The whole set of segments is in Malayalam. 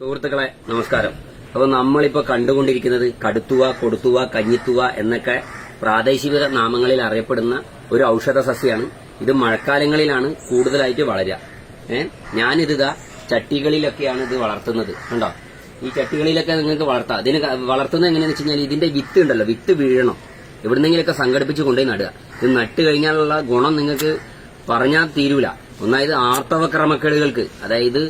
സുഹൃത്തുക്കളെ നമസ്കാരം. അപ്പൊ നമ്മളിപ്പോ കണ്ടുകൊണ്ടിരിക്കുന്നത് കടുത്തുവ, കൊടുത്തുവ, കഞ്ഞിത്തുവ എന്നൊക്കെ പ്രാദേശിക നാമങ്ങളിൽ അറിയപ്പെടുന്ന ഒരു ഔഷധ സസ്യമാണ്. ഇത് മഴക്കാലങ്ങളിലാണ് കൂടുതലായിട്ട് വളരുക. ഞാനിതാ ചട്ടികളിലൊക്കെയാണ് ഇത് വളർത്തുന്നത്. കണ്ടോ, ഈ ചട്ടികളിലൊക്കെ നിങ്ങൾക്ക് വളർത്താം. ഇതിന് വളർത്തുന്നത് എങ്ങനെയാണെന്ന് വെച്ച് കഴിഞ്ഞാൽ ഇതിന്റെ വിത്ത് ഉണ്ടല്ലോ, വിത്ത് വീഴണം, എവിടുന്നെങ്കിലൊക്കെ സംഘടിപ്പിച്ച് കൊണ്ടുപോയി നടുക. ഇത് നട്ട് കഴിഞ്ഞാലുള്ള ഗുണം നിങ്ങൾക്ക് പറഞ്ഞാൽ തീരൂല. ഒന്നായത് ആർത്തവ ക്രമക്കേടുകൾക്ക്, അതായത്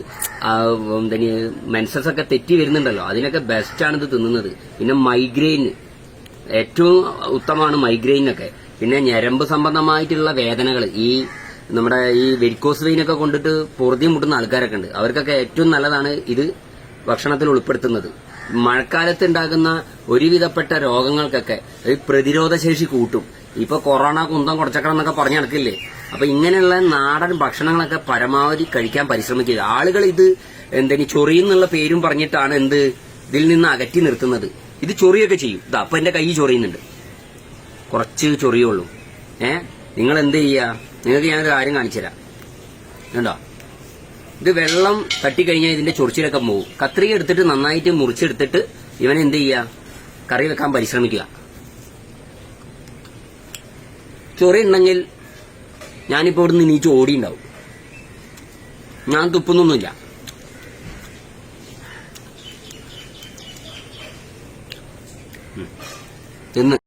മെൻസസ് ഒക്കെ തെറ്റി വരുന്നുണ്ടല്ലോ, അതിനൊക്കെ ബെസ്റ്റാണ് ഇത് തിന്നുന്നത്. പിന്നെ മൈഗ്രെയിന് ഏറ്റവും ഉത്തമമാണ് മൈഗ്രെയിനൊക്കെ. പിന്നെ ഞരമ്പ് സംബന്ധമായിട്ടുള്ള വേദനകൾ, ഈ നമ്മുടെ ഈ വെരിക്കോസ് വെയിനൊക്കെ കൊണ്ടിട്ട് പൊറുതി മുട്ടുന്ന ആൾക്കാരൊക്കെ ഉണ്ട്, അവർക്കൊക്കെ ഏറ്റവും നല്ലതാണ് ഇത് ഭക്ഷണത്തിൽ ഉൾപ്പെടുത്തുന്നത്. മഴക്കാലത്ത് ഉണ്ടാകുന്ന ഒരുവിധപ്പെട്ട രോഗങ്ങൾക്കൊക്കെ പ്രതിരോധ ശേഷി കൂട്ടും. ഇപ്പൊ കൊറോണ കുന്തം കുറച്ചക്കണം എന്നൊക്കെ പറഞ്ഞു നടക്കില്ലേ. അപ്പൊ ഇങ്ങനെയുള്ള നാടൻ ഭക്ഷണങ്ങളൊക്കെ പരമാവധി കഴിക്കാൻ പരിശ്രമിക്കുക. ആളുകൾ ഇത് ചൊറിയെന്നുള്ള പേരും പറഞ്ഞിട്ടാണ് ഇതിൽ നിന്ന് അകറ്റി നിർത്തുന്നത്. ഇത് ചൊറിയൊക്കെ ചെയ്യും. ഇതാ അപ്പൊ എന്റെ കൈ ചൊറിയുന്നുണ്ട്, കുറച്ച് ചൊറിയുള്ളൂ. നിങ്ങൾ എന്ത് ചെയ്യുക, നിങ്ങൾക്ക് ഞാനൊരു കാര്യം കാണിച്ചു തരാം. കണ്ടോ, ഇത് വെള്ളം തട്ടിക്കഴിഞ്ഞാൽ ഇതിന്റെ ചൊറിച്ചിലൊക്കെ പോകും. കത്രിക എടുത്തിട്ട് നന്നായിട്ട് മുറിച്ചെടുത്തിട്ട് ഇവനെ എന്ത് ചെയ്യുക, കറി വെക്കാൻ പരിശ്രമിക്കുക. ചൊറി ഉണ്ടെങ്കിൽ ഞാനിപ്പോ ഇവിടുന്ന് നീച്ച് ഓടിയുണ്ടാവും. ഞാൻ തുപ്പുന്നൊന്നുമില്ല. തിന്ന്